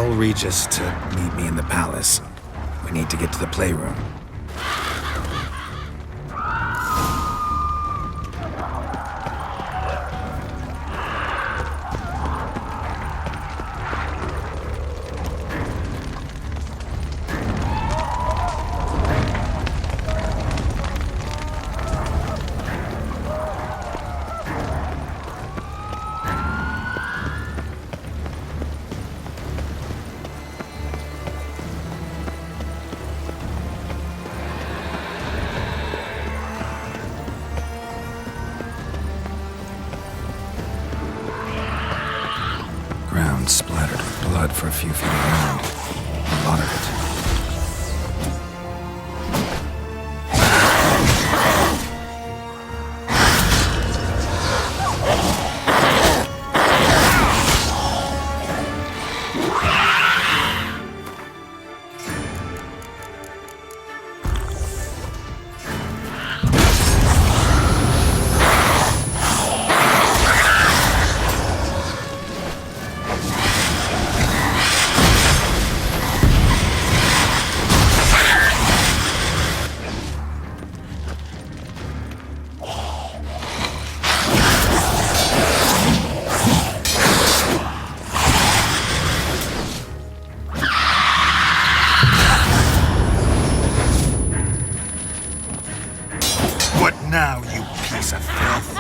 Tell Regis to meet me in the palace. We need to get to the playroom. Splattered with blood for a few feet around. A lot of it. Now, you piece of filth.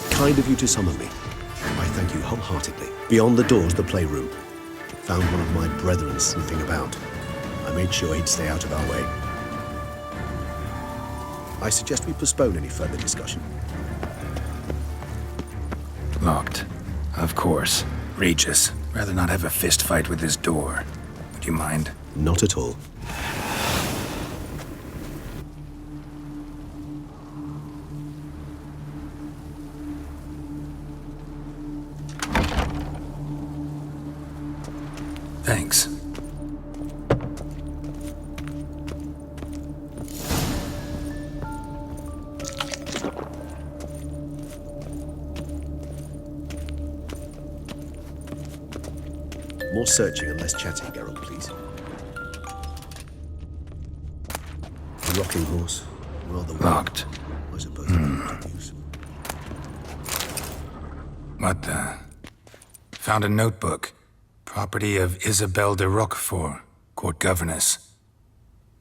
Kind of you to summon me. I thank you wholeheartedly. Beyond the doors, the playroom. Found one of my brethren sniffing about. I made sure he'd stay out of our way. I suggest we postpone any further discussion. Locked. Of course. Regis. Rather not have a fist fight with this door. Would you mind? Not at all. Thanks. More searching and less chatting, Geralt, please. A rocking horse. Rather Locked. I suppose I could use. What the? Found a notebook. Property of Isabelle de Roquefort, court governess.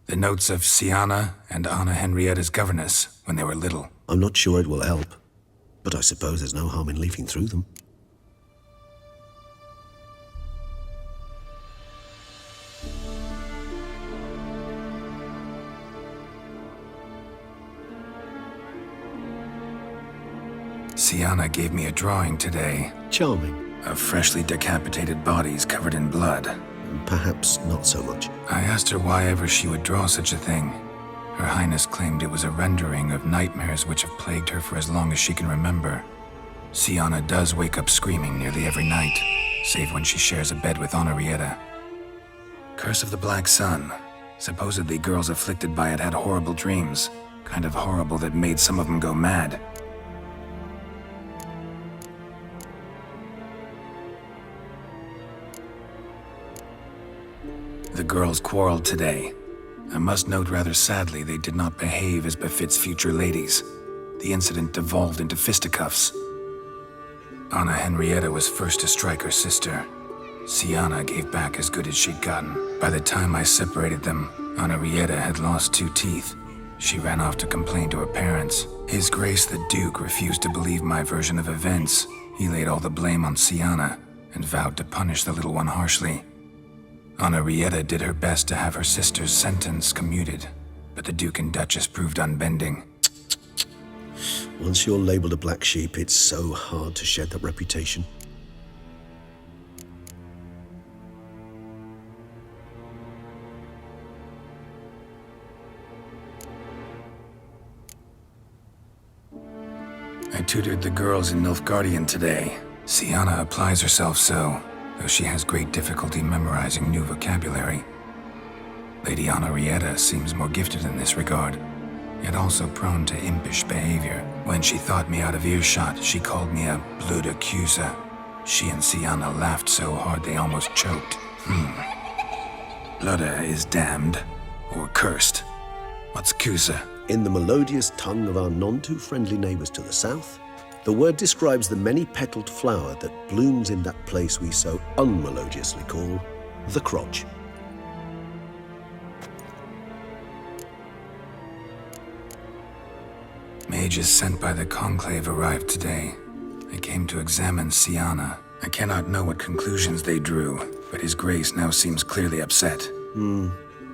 The notes of Sienna and Anna Henrietta's governess when they were little. I'm not sure it will help, but I suppose there's no harm in leafing through them. Sienna gave me a drawing today. Charming. Of freshly decapitated bodies covered in blood. Perhaps not so much. I asked her why ever she would draw such a thing. Her Highness claimed it was a rendering of nightmares which have plagued her for as long as she can remember. Sienna does wake up screaming nearly every night, save when she shares a bed with Henrietta. Curse of the Black Sun. Supposedly girls afflicted by it had horrible dreams. Kind of horrible that made some of them go mad. The girls quarreled today. I must note rather sadly they did not behave as befits future ladies. The incident devolved into fisticuffs. Anna Henrietta was first to strike her sister. Sienna gave back as good as she'd gotten. By the time I separated them, Anna Henrietta had lost 2 teeth. She ran off to complain to her parents. His Grace the Duke refused to believe my version of events. He laid all the blame on Sienna and vowed to punish the little one harshly. Anna Henrietta did her best to have her sister's sentence commuted, but the Duke and Duchess proved unbending. Once you're labeled a black sheep, it's so hard to shed that reputation. I tutored the girls in Nilfgaardian today. Sienna applies herself so, though she has great difficulty memorizing new vocabulary. Lady Anna Henrietta seems more gifted in this regard, yet also prone to impish behavior. When she thought me out of earshot, she called me a blood accuser. She and Sienna laughed so hard they almost choked. Blooda is damned, or cursed. What's Cusa? In the melodious tongue of our none-too-friendly neighbors to the south, the word describes the many-petaled flower that blooms in that place we so unmelodiously call the crotch. Mages sent by the Conclave arrived today. They came to examine Sienna. I cannot know what conclusions they drew, but His Grace now seems clearly upset.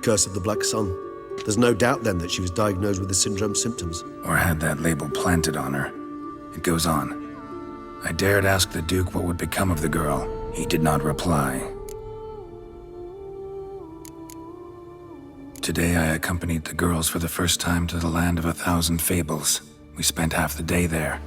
Curse of the Black Sun. There's no doubt then that she was diagnosed with the syndrome symptoms. Or had that label planted on her. It goes on. I dared ask the Duke what would become of the girl. He did not reply. Today I accompanied the girls for the first time to the land of 1,000 fables. We spent half the day there.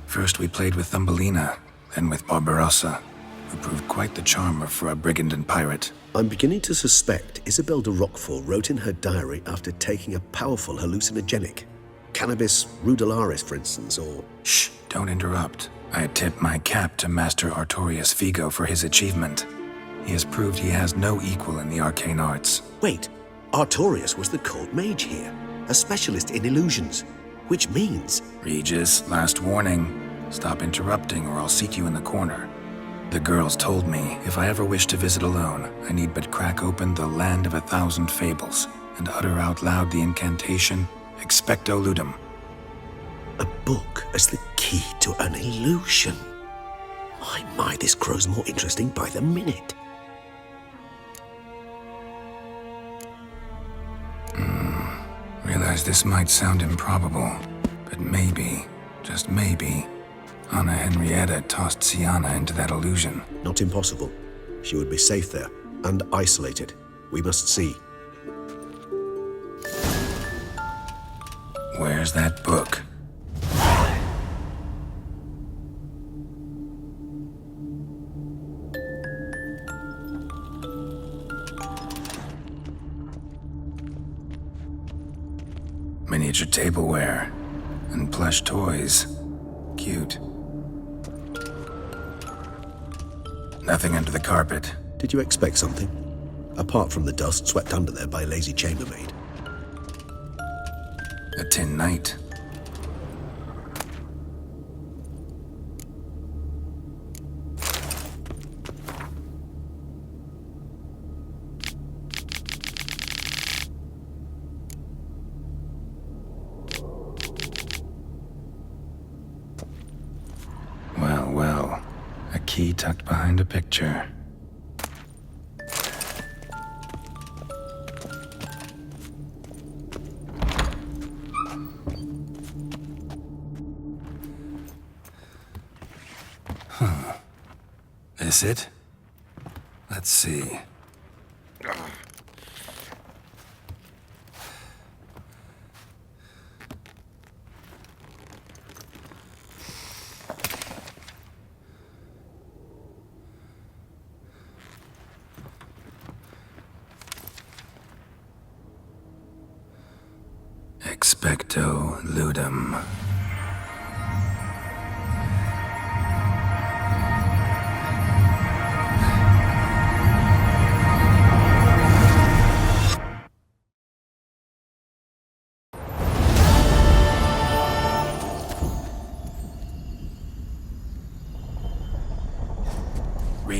First we played with Thumbelina, then with Barbarossa, who proved quite the charmer for a brigand and pirate. I'm beginning to suspect Isabel de Roquefort wrote in her diary after taking a powerful hallucinogenic. Cannabis rudelaris, for instance, or... Shh, don't interrupt. I tip my cap to Master Artorius Vigo for his achievement. He has proved he has no equal in the arcane arts. Wait, Artorius was the court mage here, a specialist in illusions, which means... Regis, last warning. Stop interrupting or I'll seat you in the corner. The girls told me if I ever wish to visit alone, I need but crack open the land of 1,000 fables and utter out loud the incantation, Expecto Ludum. A book as the key to an illusion. My, this grows more interesting by the minute. Realize this might sound improbable, but maybe, just maybe, Anna Henrietta tossed Sienna into that illusion. Not impossible. She would be safe there, and isolated. We must see. Where's that book? Miniature tableware and plush toys. Cute. Nothing under the carpet. Did you expect something? Apart from the dust swept under there by a lazy chambermaid. A tin knight. Well, a key tucked behind a picture. This it? Let's see. Expecto Ludum.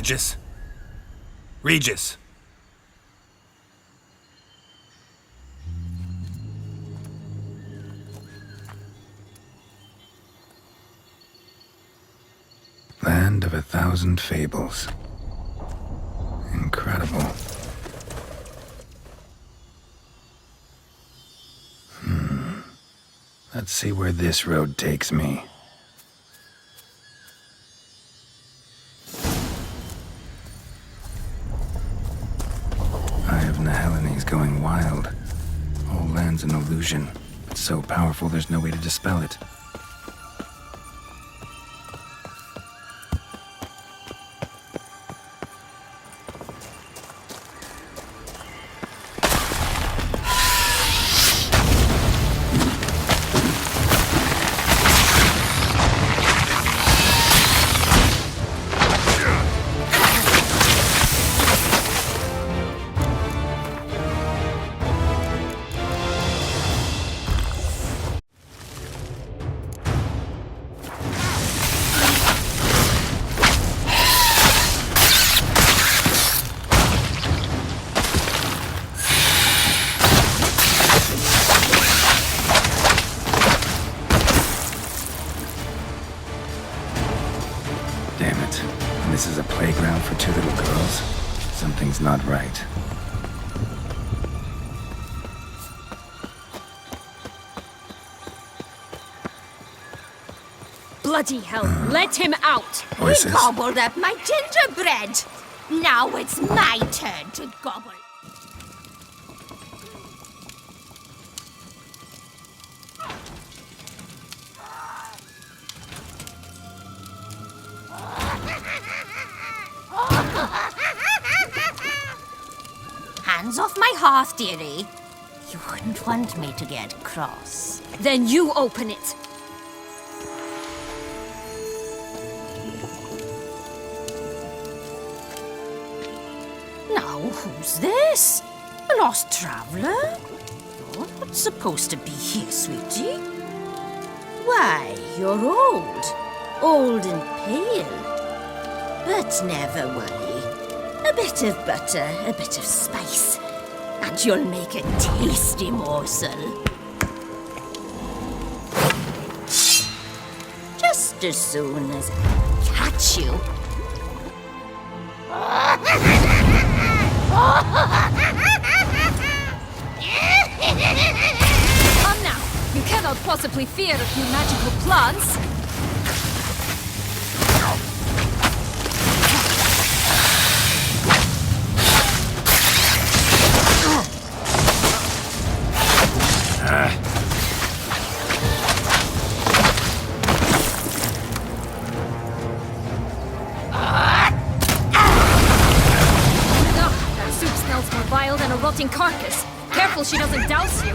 Regis? Regis! Land of 1,000 fables. Incredible. Let's see where this road takes me. Eye of Nehelene going wild. Whole land's an illusion. It's so powerful there's no way to dispel it. Damn it. And this is a playground for two little girls? Something's not right. Bloody hell, let him out! Voices. He gobbled up my gingerbread. Now it's my turn to gobble. Hands off my hearth, dearie. You wouldn't want me to get cross. Then you open it. Now, who's this? A lost traveler? You're not supposed to be here, sweetie. Why, you're old. Old and pale. But never worry. A bit of butter, a bit of spice, and you'll make a tasty morsel. Just as soon as I catch you. Come now, you cannot possibly fear a few magical plants. Vile than a rotting carcass. Careful she doesn't douse you.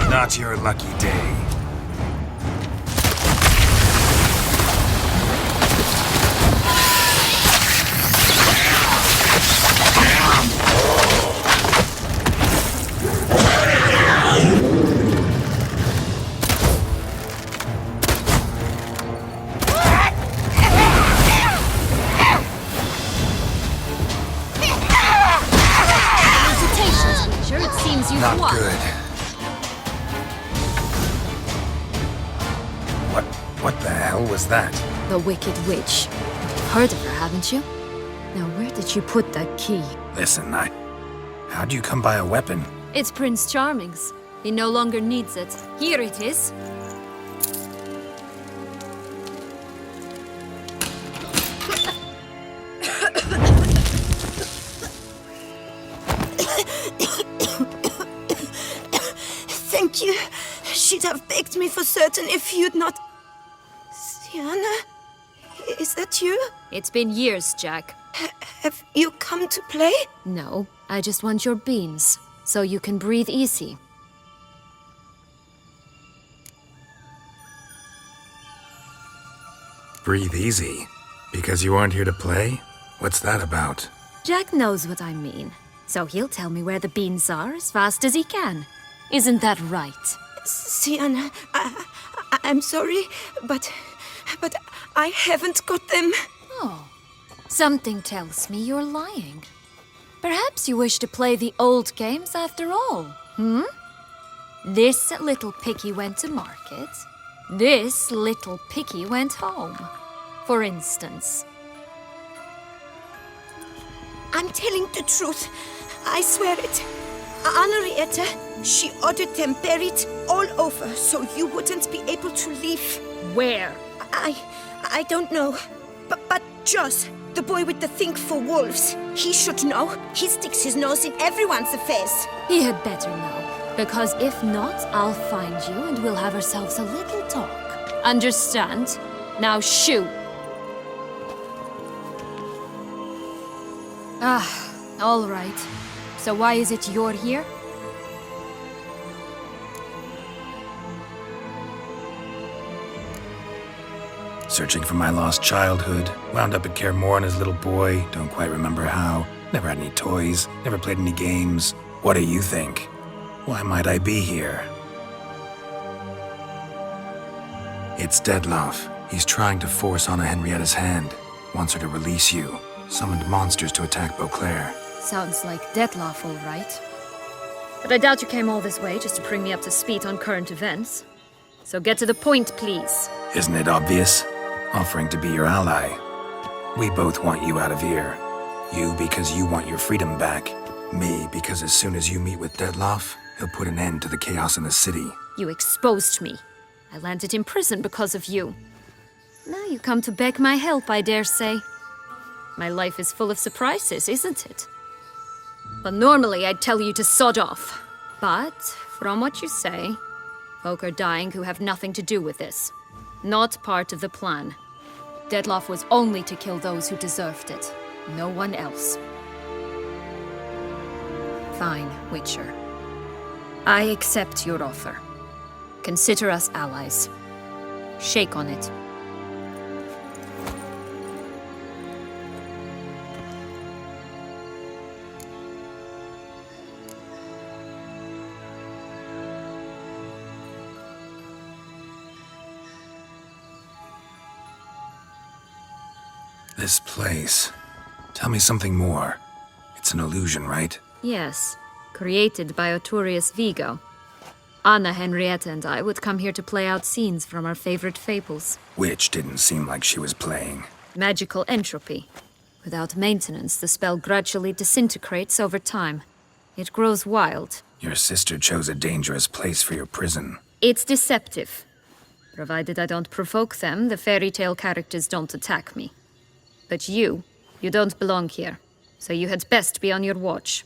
Not your lucky day. Felicitations, Witcher. It seems you've Not won. good. What the hell was that? The Wicked Witch. You've heard of her, haven't you? Now, where did you put that key? Listen, how'd you come by a weapon? It's Prince Charming's. He no longer needs it. Here it is. Thank you. She'd have begged me for certain if you'd not... Sienna? Is that you? It's been years, Jack. Have you come to play? No, I just want your beans, so you can breathe easy. Breathe easy. Because you aren't here to play? What's that about? Jack knows what I mean, so he'll tell me where the beans are as fast as he can. Isn't that right? Sienna, I'm sorry, but I haven't got them. Oh, something tells me you're lying. Perhaps you wish to play the old games after all, hmm? This little piggy went to market. This little piggy went home, for instance. I'm telling the truth. I swear it. Henrietta, she ordered them buried all over so you wouldn't be able to leave. Where? I don't know. But Joss, the boy with the thing for wolves, he should know. He sticks his nose in everyone's affairs. He had better know, because if not, I'll find you and we'll have ourselves a little talk. Understand? Now shoo! Ah, all right. So why is it you're here? Searching for my lost childhood. Wound up at Kaer Morhen as a little boy. Don't quite remember how. Never had any toys. Never played any games. What do you think? Why might I be here? It's Dettlaff. He's trying to force Anna Henrietta's hand. Wants her to release you. Summoned monsters to attack Beauclair. Sounds like Dettlaff, all right. But I doubt you came all this way just to bring me up to speed on current events. So get to the point, please. Isn't it obvious? Offering to be your ally. We both want you out of here. You because you want your freedom back. Me because as soon as you meet with Dettlaff, he'll put an end to the chaos in the city. You exposed me. I landed in prison because of you. Now you come to beg my help, I dare say. My life is full of surprises, isn't it? But normally I'd tell you to sod off. But, from what you say, folk are dying who have nothing to do with this. Not part of the plan. Dettlaff was only to kill those who deserved it. No one else. Fine, Witcher. I accept your offer. Consider us allies. Shake on it. This place. Tell me something more. It's an illusion, right? Yes, created by Arturius Vigo. Anna, Henrietta, and I would come here to play out scenes from our favorite fables. Which didn't seem like she was playing. Magical entropy. Without maintenance, the spell gradually disintegrates over time. It grows wild. Your sister chose a dangerous place for your prison. It's deceptive. Provided I don't provoke them, the fairy tale characters don't attack me. But you don't belong here. So you had best be on your watch.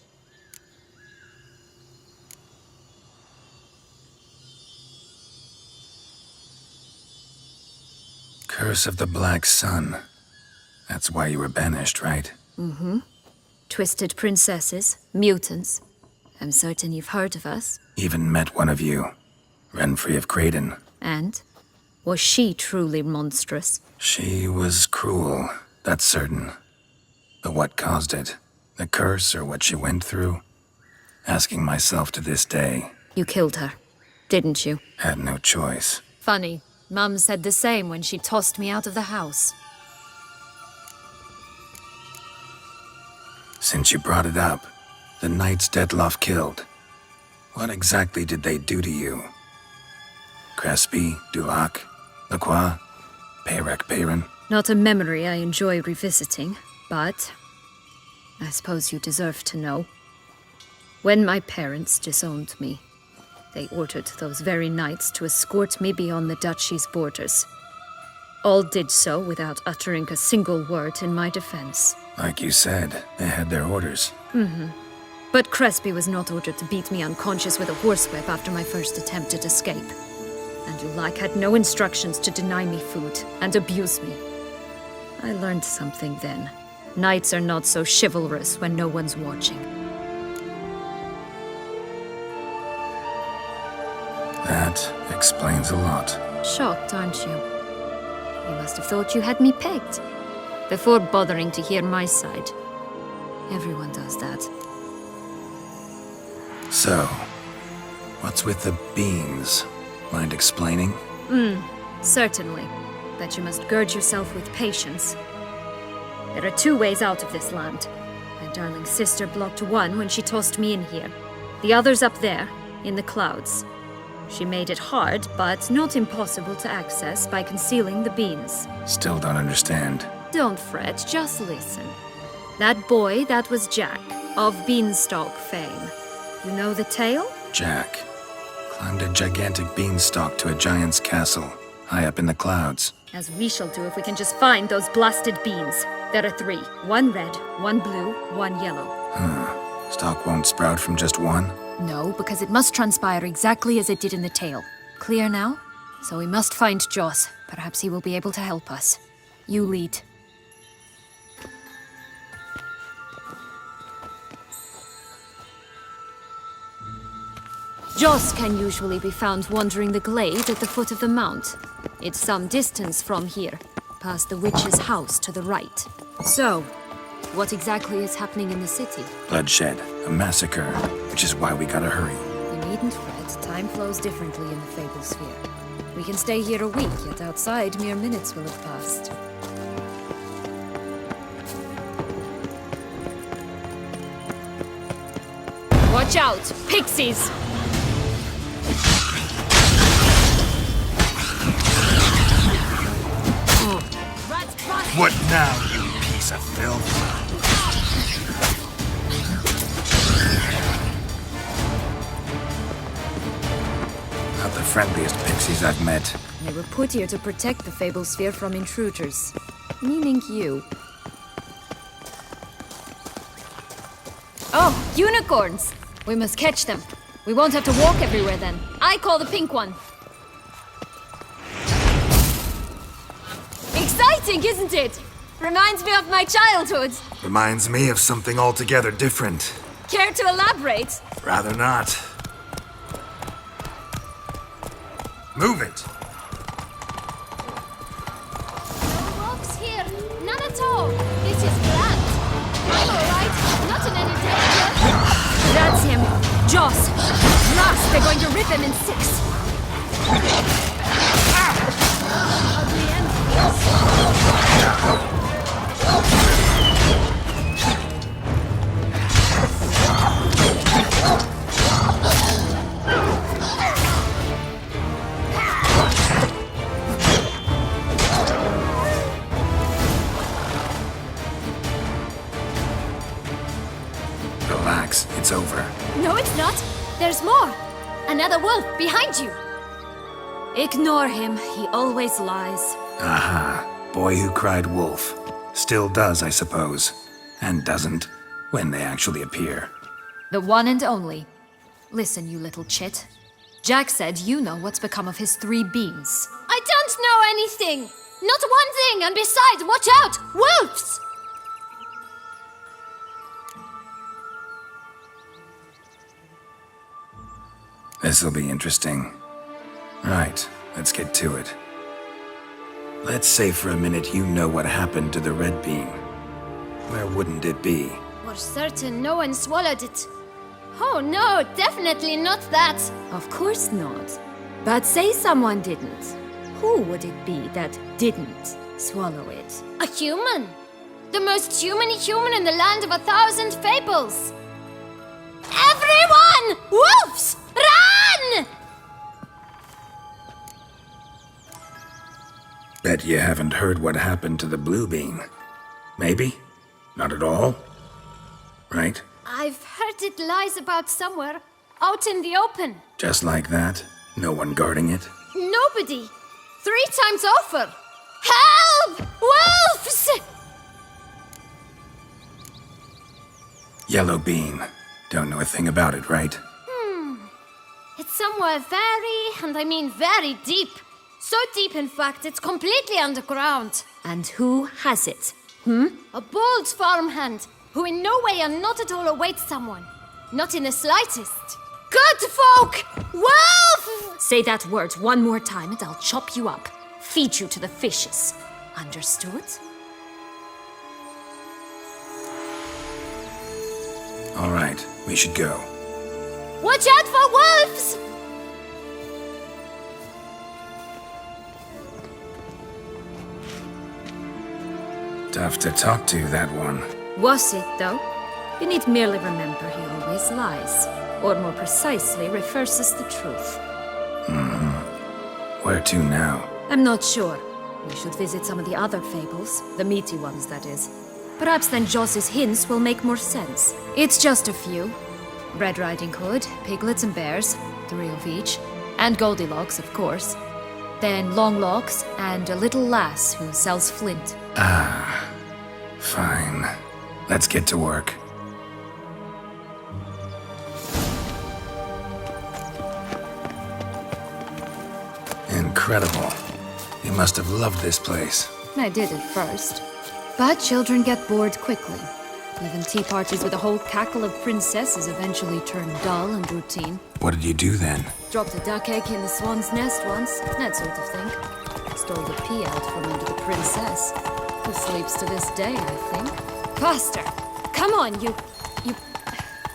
Curse of the Black Sun. That's why you were banished, right? Mm-hmm. Twisted princesses, mutants. I'm certain you've heard of us. Even met one of you. Renfrey of Craden. And? Was she truly monstrous? She was cruel, that's certain. But what caused it? The curse or what she went through? Asking myself to this day. You killed her, didn't you? Had no choice. Funny. Mum said the same when she tossed me out of the house. Since you brought it up, the knights Dettlaff killed. What exactly did they do to you? Crespi, Dulac, Lacroix, Peyrac Peyran? Not a memory I enjoy revisiting, but I suppose you deserve to know. When my parents disowned me, they ordered those very knights to escort me beyond the duchy's borders. All did so without uttering a single word in my defense. Like you said, they had their orders. But Crespi was not ordered to beat me unconscious with a horsewhip after my first attempt at escape. And Ulak had no instructions to deny me food and abuse me. I learned something then. Knights are not so chivalrous when no one's watching. That explains a lot. Shocked, aren't you? You must have thought you had me pegged. Before bothering to hear my side. Everyone does that. So, what's with the beans? Mind explaining? Certainly. But you must gird yourself with patience. There are 2 ways out of this land. My darling sister blocked one when she tossed me in here. The other's up there, in the clouds. She made it hard, but not impossible to access by concealing the beans. Still don't understand. Don't fret, just listen. That boy, that was Jack, of Beanstalk fame. You know the tale? Jack climbed a gigantic beanstalk to a giant's castle, high up in the clouds. As we shall do if we can just find those blasted beans. There are 3. 1 red, 1 blue, 1 yellow. Stalk won't sprout from just one? No, because it must transpire exactly as it did in the tale. Clear now? So we must find Joss. Perhaps he will be able to help us. You lead. Joss can usually be found wandering the glade at the foot of the mount. It's some distance from here, past the witch's house to the right. So, what exactly is happening in the city? Bloodshed, a massacre, which is why we gotta hurry. You needn't fret. Time flows differently in the Fables sphere. We can stay here a week, yet outside mere minutes will have passed. Watch out! Pixies! What now, you piece of filth? Not the friendliest pixies I've met. They were put here to protect the Fable sphere from intruders. Meaning you. Oh, unicorns! We must catch them. We won't have to walk everywhere then. I call the pink one. Exciting, isn't it? Reminds me of my childhood. Reminds me of something altogether different. Care to elaborate? Rather not. Move it! No wolves here. None at all. This is grand. I'm alright. Not in any danger. That's him. Joss. Blast! They're going to rip him in 6. Ugly Relax, it's over. No, it's not. There's more. Another wolf behind you. Ignore him. He always lies. Aha. Boy who cried wolf. Still does, I suppose. And doesn't, when they actually appear. The one and only. Listen, you little chit. Jack said you know what's become of his 3 beans. I don't know anything! Not one thing, and besides, watch out! Wolves! This'll be interesting. Right, let's get to it. Let's say for a minute you know what happened to the red bean. Where wouldn't it be? For certain, no one swallowed it. Oh no, definitely not that. Of course not. But say someone didn't. Who would it be that didn't swallow it? A human. The most humany human in the land of 1,000 fables. Everyone! Wolves! Run! Bet you haven't heard what happened to the blue bean. Maybe? Not at all? right? I've heard it lies about somewhere, out in the open. Just like that? No one guarding it? Nobody. 3 times over. Help! Wolves! Yellow bean. Don't know a thing about it, right? It's somewhere very, and I mean very deep. So deep, in fact, it's completely underground. And who has it? A bold farmhand, who in no way and not at all awaits someone. Not in the slightest. Good folk! Wolf! Say that word one more time and I'll chop you up. Feed you to the fishes. Understood? All right, we should go. Watch out for wolves! Tough to talk to, that one. Was it, though? You need merely remember he always lies. Or more precisely, refers us the truth. Where to now? I'm not sure. We should visit some of the other fables. The meaty ones, that is. Perhaps then Joss's hints will make more sense. It's just a few. Red Riding Hood, piglets and bears, 3 of each. And Goldilocks, of course. Then Longlocks and a little lass who sells flint. Fine. Let's get to work. Incredible. You must have loved this place. I did at first. But children get bored quickly. Even tea parties with a whole cackle of princesses eventually turn dull and routine. What did you do then? Dropped a duck egg in the swan's nest once, that sort of thing. Stole the pea out from under the princess, who sleeps to this day, I think. Faster! Come on, you...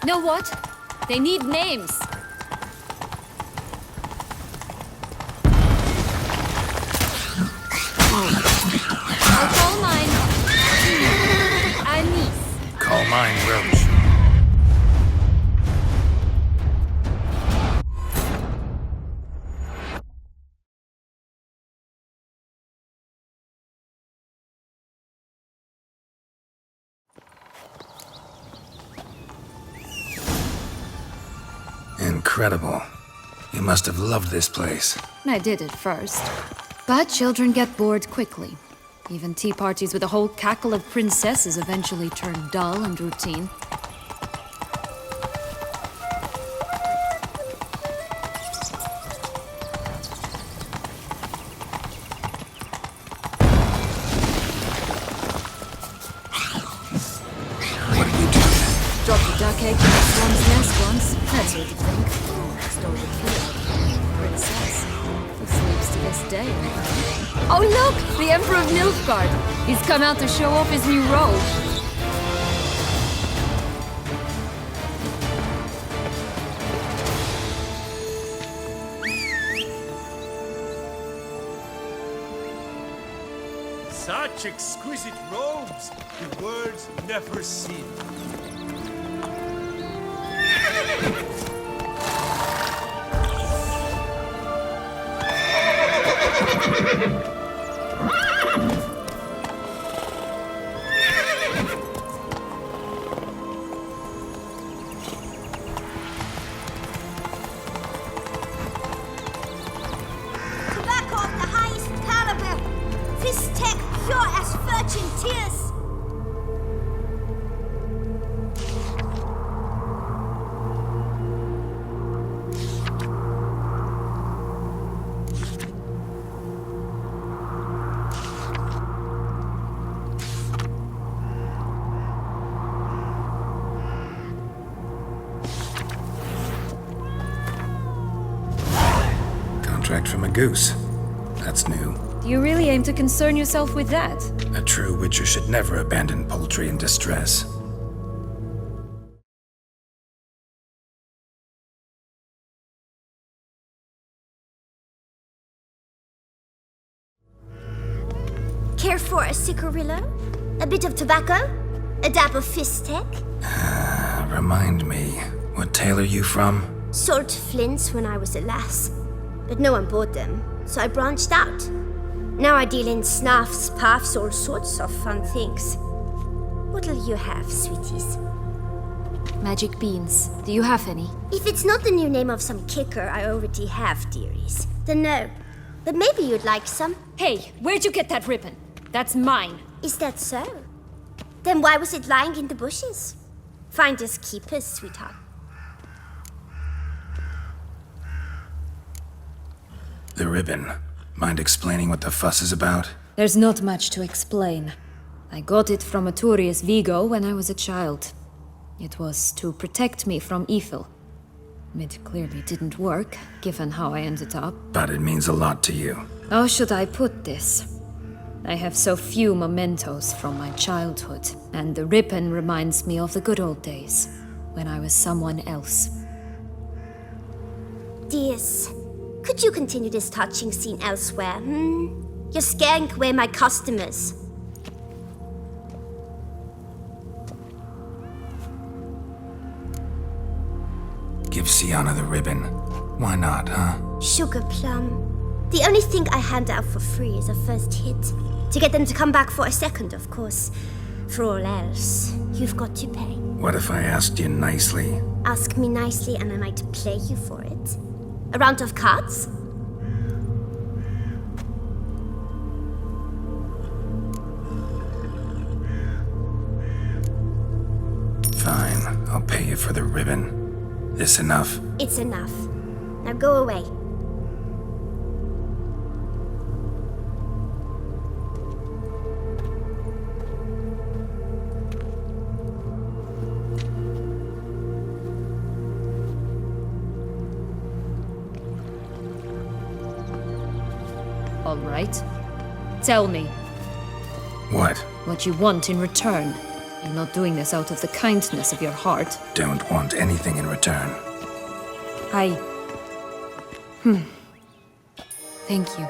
Know what? They need names. I'll call mine. Anise. Call mine Roach. Incredible. You must have loved this place. I did at first. But children get bored quickly. Even tea parties with a whole cackle of princesses eventually turn dull and routine. What did you do? Dropped a duck egg in the swan's nest once, that sort of thing. Stole the pea out from the princess, who sleeps to this day. Oh look! The Emperor of Nilfgaard! He's come out to show off his new robe. Such exquisite robes, the words never seen. Tobacco of the highest caliber. This tech pure as virgin tears. Contract from a goose. That's new. Do you really aim to concern yourself with that? A true witcher should never abandon poultry in distress. Care for a cigarillo? A bit of tobacco? A dab of fistek? Remind me, what tale are you from? Sold flints when I was a lass. But no one bought them, so I branched out. Now I deal in snuffs, puffs, all sorts of fun things. What'll you have, sweeties? Magic beans. Do you have any? If it's not the new name of some kicker I already have, dearies, then no. But maybe you'd like some. Hey, where'd you get that ribbon? That's mine. Is that so? Then why was it lying in the bushes? Finders keepers, sweetheart. The ribbon. Mind explaining what the fuss is about? There's not much to explain. I got it from Aturius Vigo when I was a child. It was to protect me from evil. It clearly didn't work, given how I ended up. But it means a lot to you. How should I put this? I have so few mementos from my childhood, and the ribbon reminds me of the good old days, when I was someone else. Dears, could you continue this touching scene elsewhere, You're scaring away my customers. Give Sienna the ribbon. Why not, huh? Sugar plum. The only thing I hand out for free is a first hit. To get them to come back for a second, of course. For all else, you've got to pay. What if I asked you nicely? Ask me nicely and I might play you for it. A round of cards? Fine, I'll pay you for the ribbon. This enough? It's enough. Now go away. All right. Tell me What? what you want in return. You're not doing this out of the kindness of your heart. Don't want anything in return. Thank you.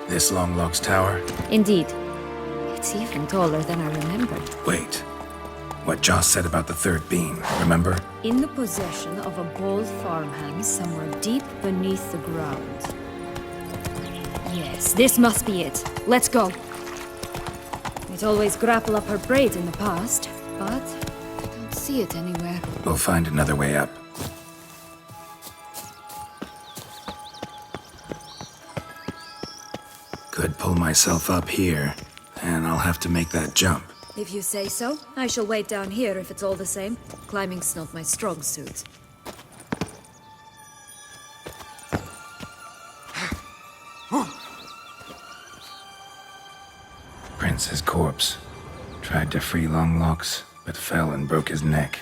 This Longlock's tower? Indeed. It's even taller than I remembered. Wait. What Joss said about the third beam, remember? In the possession of a bold farmhand somewhere deep beneath the ground. Yes, this must be it. Let's go. We'd always grapple up her braid in the past, but I don't see it anywhere. We'll find another way up. Could pull myself up here, and I'll have to make that jump. If you say so, I shall wait down here if it's all the same. Climbing's not my strong suit. Prince's corpse. Tried to free Longlocks, but fell and broke his neck.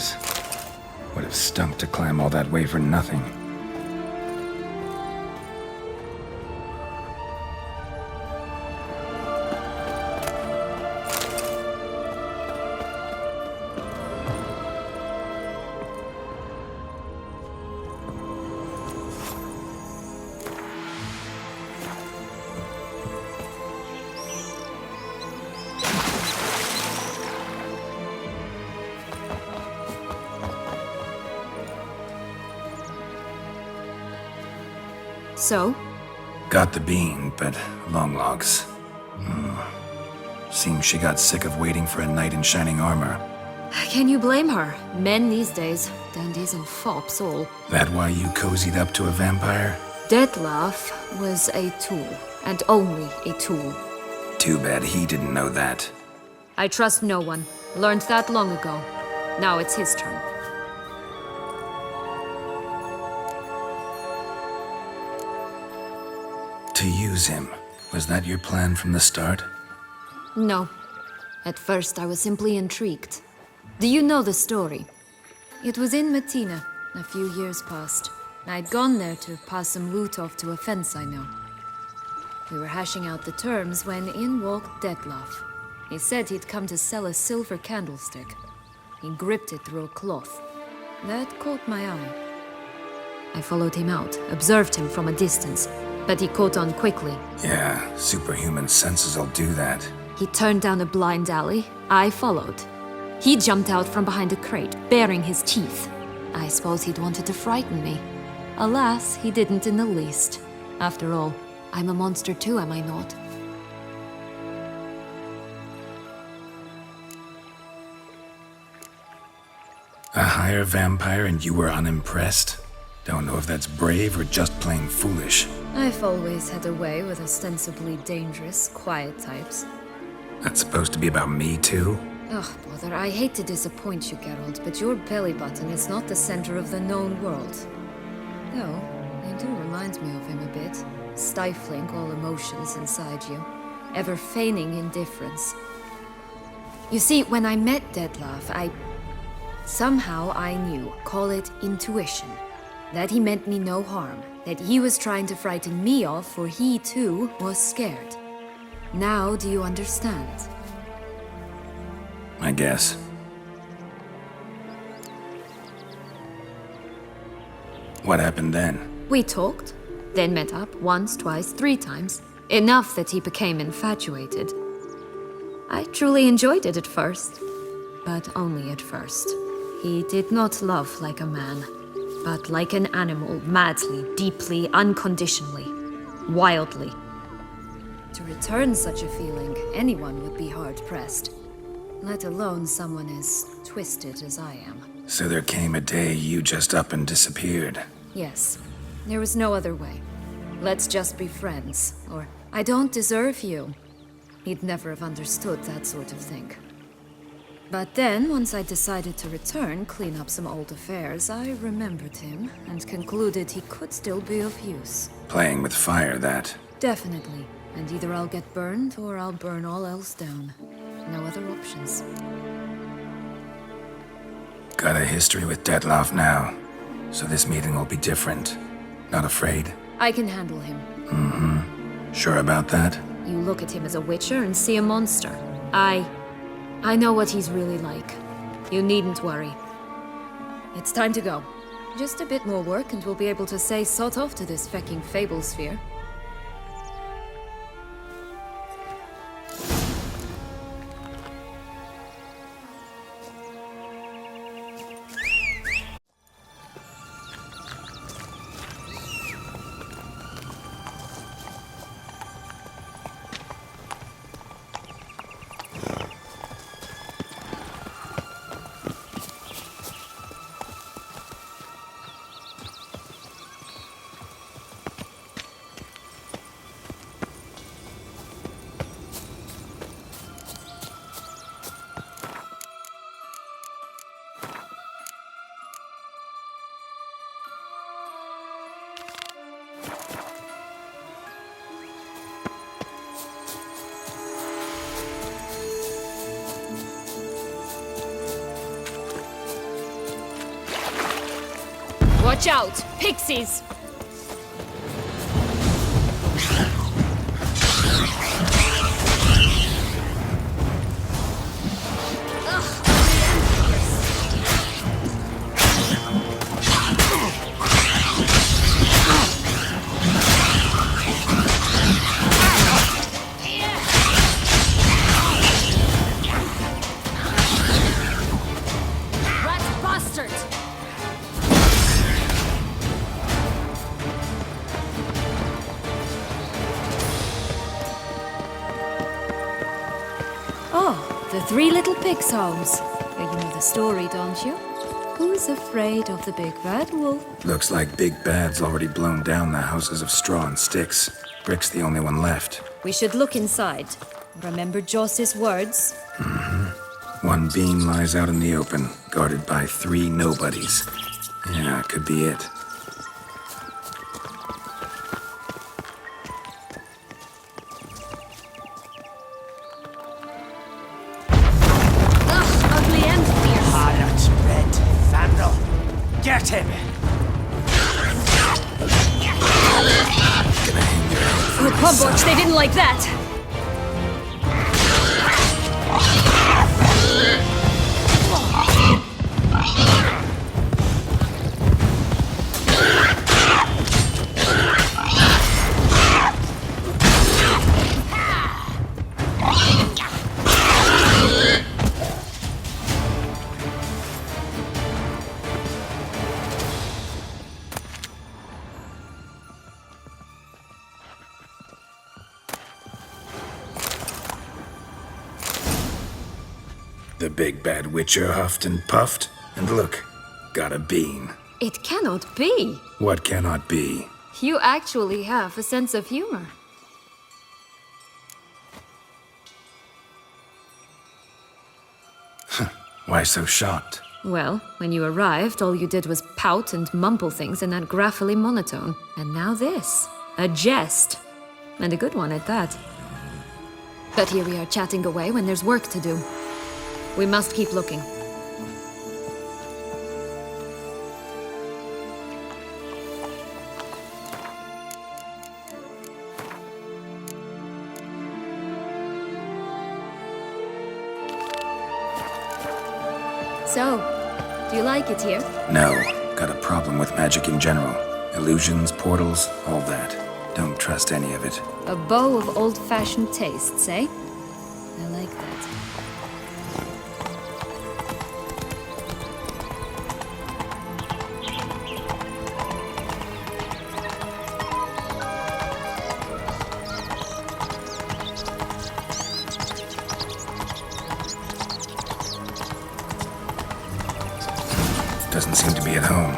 stairs. Would have stunk to climb all that way for nothing. So? Got the bean, but long logs. Seems she got sick of waiting for a knight in shining armor. Can you blame her? Men these days, dandies and fops all. That why you cozied up to a vampire? Detlef was a tool, and only a tool. Too bad he didn't know that. I trust no one. Learned that long ago. Now it's his turn. To use him. Was that your plan from the start? No. At first, I was simply intrigued. Do you know the story? It was in Matina, a few years past. I'd gone there to pass some loot off to a fence I know. We were hashing out the terms when in walked Detlef. He said he'd come to sell a silver candlestick. He gripped it through a cloth. That caught my eye. I followed him out, observed him from a distance, but he caught on quickly. Yeah, superhuman senses will do that. He turned down a blind alley. I followed. He jumped out from behind a crate, baring his teeth. I suppose he'd wanted to frighten me. Alas, he didn't in the least. After all, I'm a monster too, am I not? A higher vampire and you were unimpressed? Don't know if that's brave or just plain foolish. I've always had a way with ostensibly dangerous, quiet types. That's supposed to be about me too? Ugh, brother, I hate to disappoint you, Geralt, but your belly button is not the center of the known world. Though, you do remind me of him a bit. Stifling all emotions inside you. Ever feigning indifference. You see, when I met Detlef, somehow I knew, call it intuition, that he meant me no harm, that he was trying to frighten me off, for he too was scared. Now do you understand? I guess. What happened then? We talked, then met up once, twice, 3 times. Enough that he became infatuated. I truly enjoyed it at first, but only at first. He did not love like a man, but like an animal, madly, deeply, unconditionally, wildly. To return such a feeling, anyone would be hard-pressed, let alone someone as twisted as I am. So there came a day you just up and disappeared. Yes, there was no other way. Let's just be friends, or I don't deserve you. He'd never have understood that sort of thing. But then, once I decided to return, clean up some old affairs, I remembered him and concluded he could still be of use. Playing with fire, that. Definitely. And either I'll get burned or I'll burn all else down. No other options. Got a history with Detlef now, so this meeting will be different. Not afraid? I can handle him. Sure about that? You look at him as a witcher and see a monster. I know what he's really like. You needn't worry. It's time to go. Just a bit more work and we'll be able to say sod off to this fecking Fable sphere. Watch out! Pixies! Rat bastard! Oh, the Three Little Pigs' homes. You know the story, don't you? Who's afraid of the big bad wolf? Looks like Big Bad's already blown down the houses of straw and sticks. Brick's the only one left. We should look inside. Remember Joss's words? One beam lies out in the open, guarded by 3 nobodies. Yeah, could be it. Ugh, ugly and fierce. Harlot Red Vandal. Get him! Gonna hang your head from Oh, my Pumboch, saddle. they didn't like that! The big bad witcher huffed and puffed, and look, got a bean. It cannot be. What cannot be? You actually have a sense of humor. Why so shocked? Well, when you arrived, all you did was pout and mumble things in that graphily monotone. And now this. A jest. And a good one at that. But here we are chatting away when there's work to do. We must keep looking. So, do you like it here? No, got a problem with magic in general. Illusions, portals, all that. Don't trust any of it. A bow of old-fashioned tastes, eh? I like that. Doesn't seem to be at home.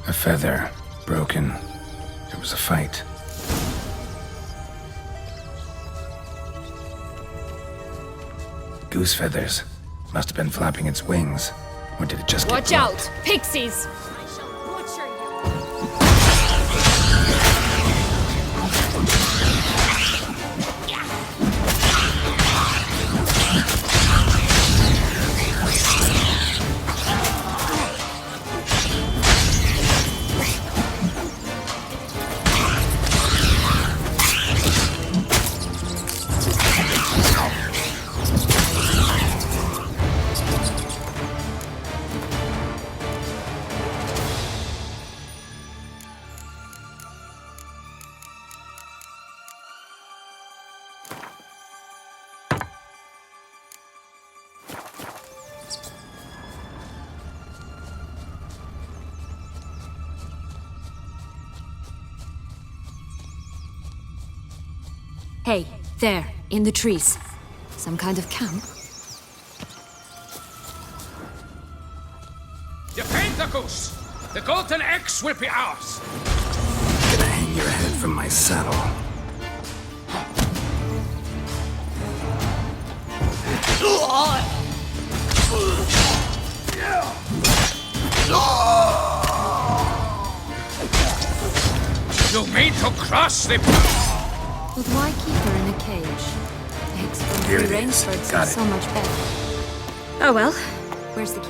A feather, broken. There was a fight. Goose feathers. Must have been flapping its wings. Or did it just get Watch blocked? out! Pixies! I shall butcher you! Hey, there, in the trees. Some kind of camp? Defend the goose! The golden X will be ours! Gonna hang your head from my saddle. You mean to cross the... But why keep her in a cage? Eggs from Here free it range is. birds Got are it. so much better. Oh well. Where's the key?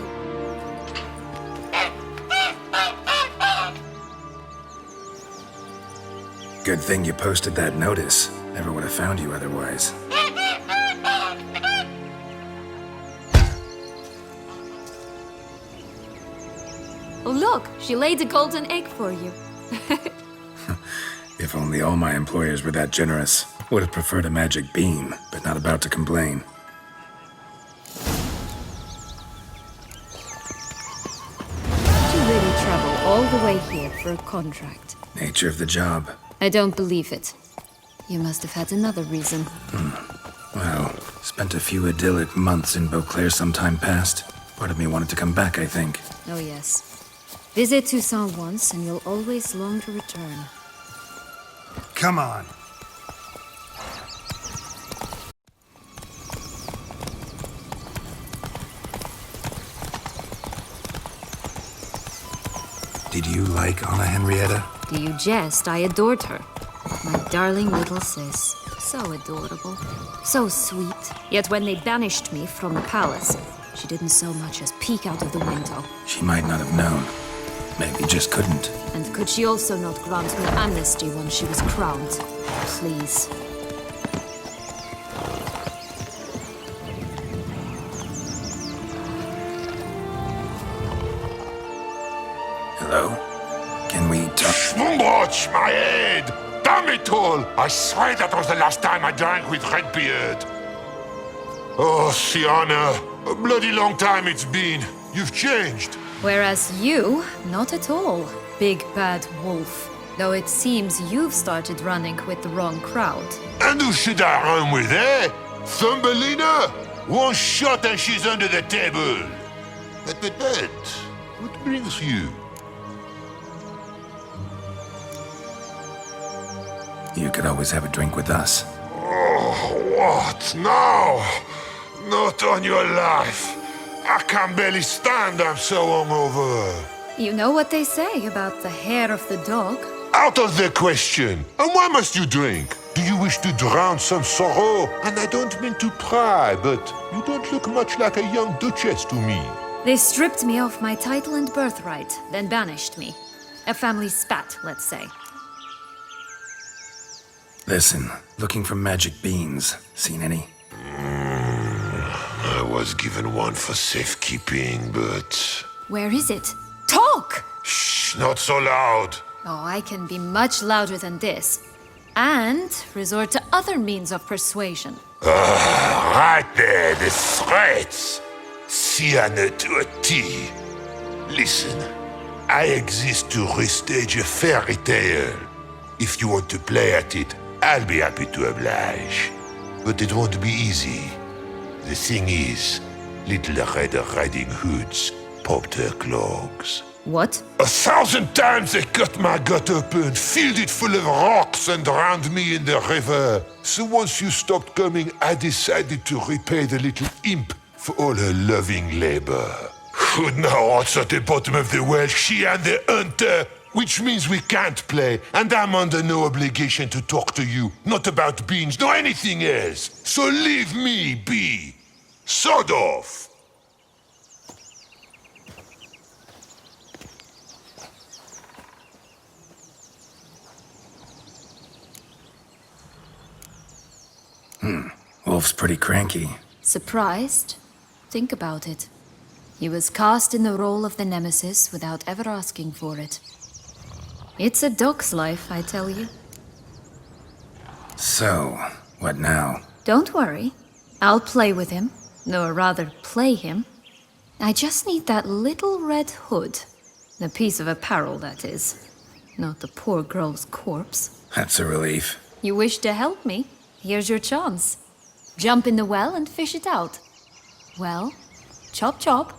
Good thing you posted that notice. Never would have found you otherwise. Oh look, she laid a golden egg for you. If only all my employers were that generous. Would have preferred a magic bean, but not about to complain. Did you really travel all the way here for a contract? Nature of the job. I don't believe it. You must have had another reason. Well, spent a few idyllic months in Beauclair some time past. Part of me wanted to come back, I think. Oh yes. Visit Toussaint once and you'll always long to return. Come on. Did you like Anna Henrietta? Do you jest? I adored her. My darling little sis. So adorable. So sweet. Yet when they banished me from the palace, she didn't so much as peek out of the window. She might not have known. Maybe just couldn't. And could she also not grant me amnesty once she was crowned? Please. Hello? Can we talk? Watch my head! Damn it all! I swear that was the last time I drank with Redbeard. Oh, Sienna, a bloody long time it's been. You've changed. Whereas you, not at all, big bad wolf. Though it seems you've started running with the wrong crowd. And who should I run with, eh? Thumbelina? One shot and she's under the table. But, what brings you? You could always have a drink with us. Oh, what now? Not on your life. I can barely stand, I'm so hungover. You know what they say about the hair of the dog? Out of the question. And why must you drink? Do you wish to drown some sorrow? And I don't mean to pry, but you don't look much like a young duchess to me. They stripped me of my title and birthright, then banished me. A family spat, let's say. Listen, looking for magic beans. Seen any? I was given one for safekeeping, but... Where is it? Talk! Shh, not so loud. Oh, I can be much louder than this. And resort to other means of persuasion. Right there, the threats. Sienna to a T. Listen, I exist to restage a fairy tale. If you want to play at it, I'll be happy to oblige. But it won't be easy. The thing is, Little Red Riding Hoods popped her clogs. What? 1,000 times they cut my gut open, filled it full of rocks and drowned me in the river. So once you stopped coming, I decided to repay the little imp for all her loving labor. Who now what's at the bottom of the well? She and the hunter, which means we can't play, and I'm under no obligation to talk to you. Not about beans, nor anything else. So leave me be. Sod off. Wolf's pretty cranky. Surprised? Think about it. He was cast in the role of the Nemesis without ever asking for it. It's a dog's life, I tell you. So, what now? Don't worry. I'll play with him. Or rather, play him. I just need that little red hood. The piece of apparel, that is. Not the poor girl's corpse. That's a relief. You wish to help me? Here's your chance. Jump in the well and fish it out. Well, chop chop.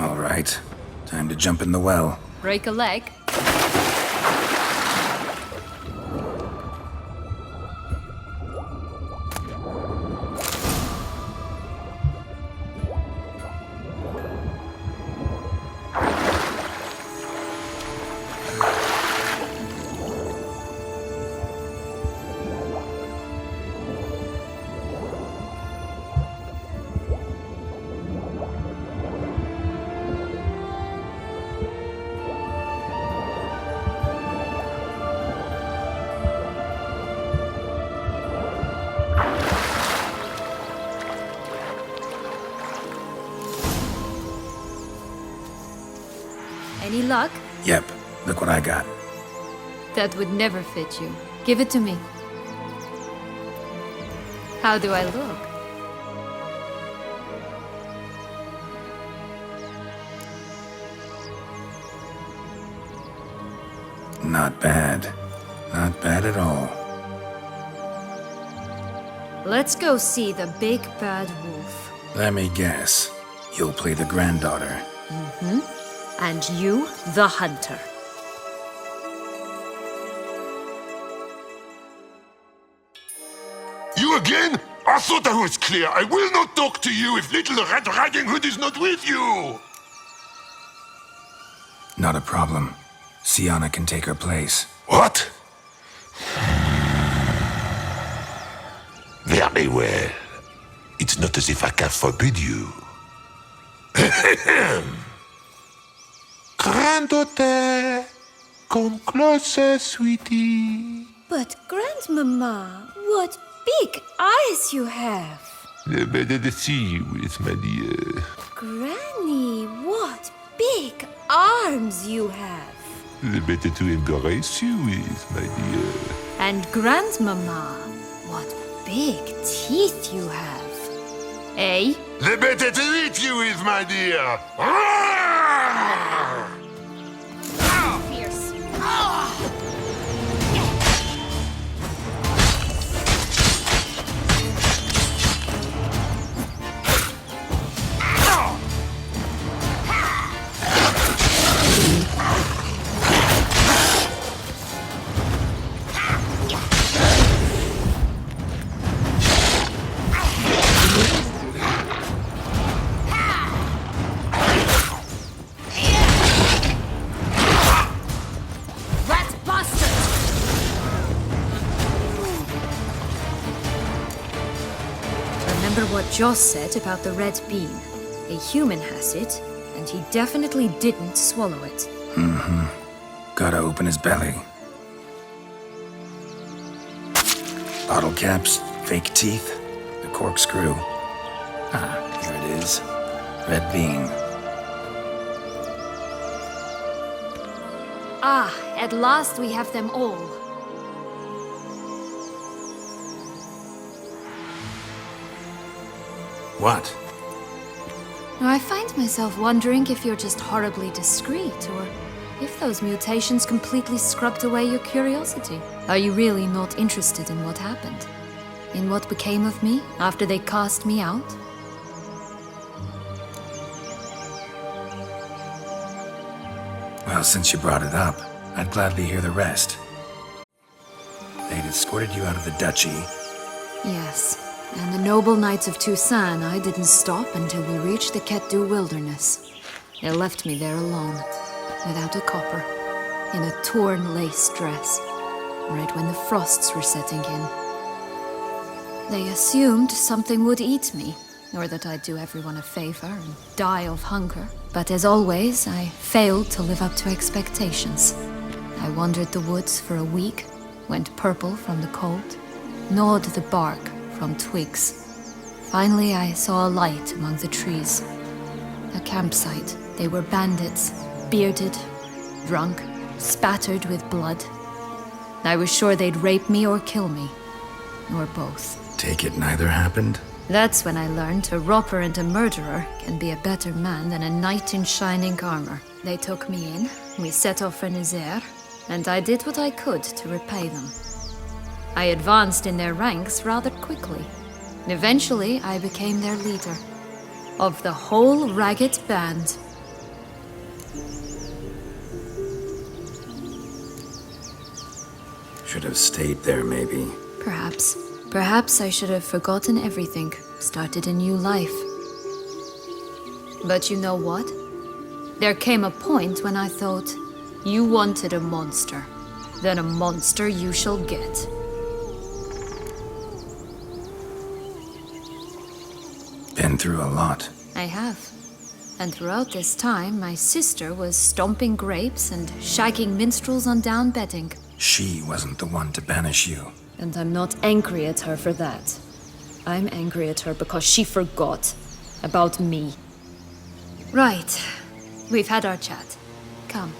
All right. Time to jump in the well. Break a leg? Any luck? Yep, look what I got. That would never fit you. Give it to me. How do I look? Not bad. Not bad at all. Let's go see the big bad wolf. Let me guess. You'll play the granddaughter. And you, the hunter. You again? I thought I was clear. I will not talk to you if little Red Riding Hood is not with you. Not a problem. Sienna can take her place. What? Very well. It's not as if I can forbid you. Granddaughter, come closer, sweetie. But, Grandmama, what big eyes you have. The better to see you with, my dear. Granny, what big arms you have. The better to embrace you with, my dear. And Grandmama, what big teeth you have. Eh? The better to eat you with, my dear. Fierce. Remember what Joss said about the red bean. A human has it, and he definitely didn't swallow it. Gotta open his belly. Bottle caps, fake teeth, the corkscrew. Ah, here it is. Red bean. Ah, at last we have them all. What? Now, I find myself wondering if you're just horribly discreet, or if those mutations completely scrubbed away your curiosity. Are you really not interested in what happened? In what became of me after they cast me out? Well, since you brought it up, I'd gladly hear the rest. They'd escorted you out of the duchy. Yes, and the noble knights of Toussaint, I didn't stop until we reached the Ketdu wilderness. They left me there alone, without a copper, in a torn lace dress, right when the frosts were setting in. They assumed something would eat me, or that I'd do everyone a favor and die of hunger. But as always, I failed to live up to expectations. I wandered the woods for a week, went purple from the cold, gnawed the bark from twigs. Finally, I saw a light among the trees. A campsite. They were bandits, bearded, drunk, spattered with blood. I was sure they'd rape me or kill me, or both. Take it neither happened? That's when I learned a robber and a murderer can be a better man than a knight in shining armor. They took me in, we set off for Nizer, and I did what I could to repay them. I advanced in their ranks rather quickly. Eventually, I became their leader. Of the whole ragged band, Should have stayed there, maybe. Perhaps. Perhaps I should have forgotten everything, started a new life. But you know what? There came a point when I thought, you wanted a monster. Then a monster you shall get. Been through a lot. I have. And throughout this time, my sister was stomping grapes and shagging minstrels on down bedding. She wasn't the one to banish you. And I'm not angry at her for that. I'm angry at her because she forgot about me. Right. We've had our chat. Come.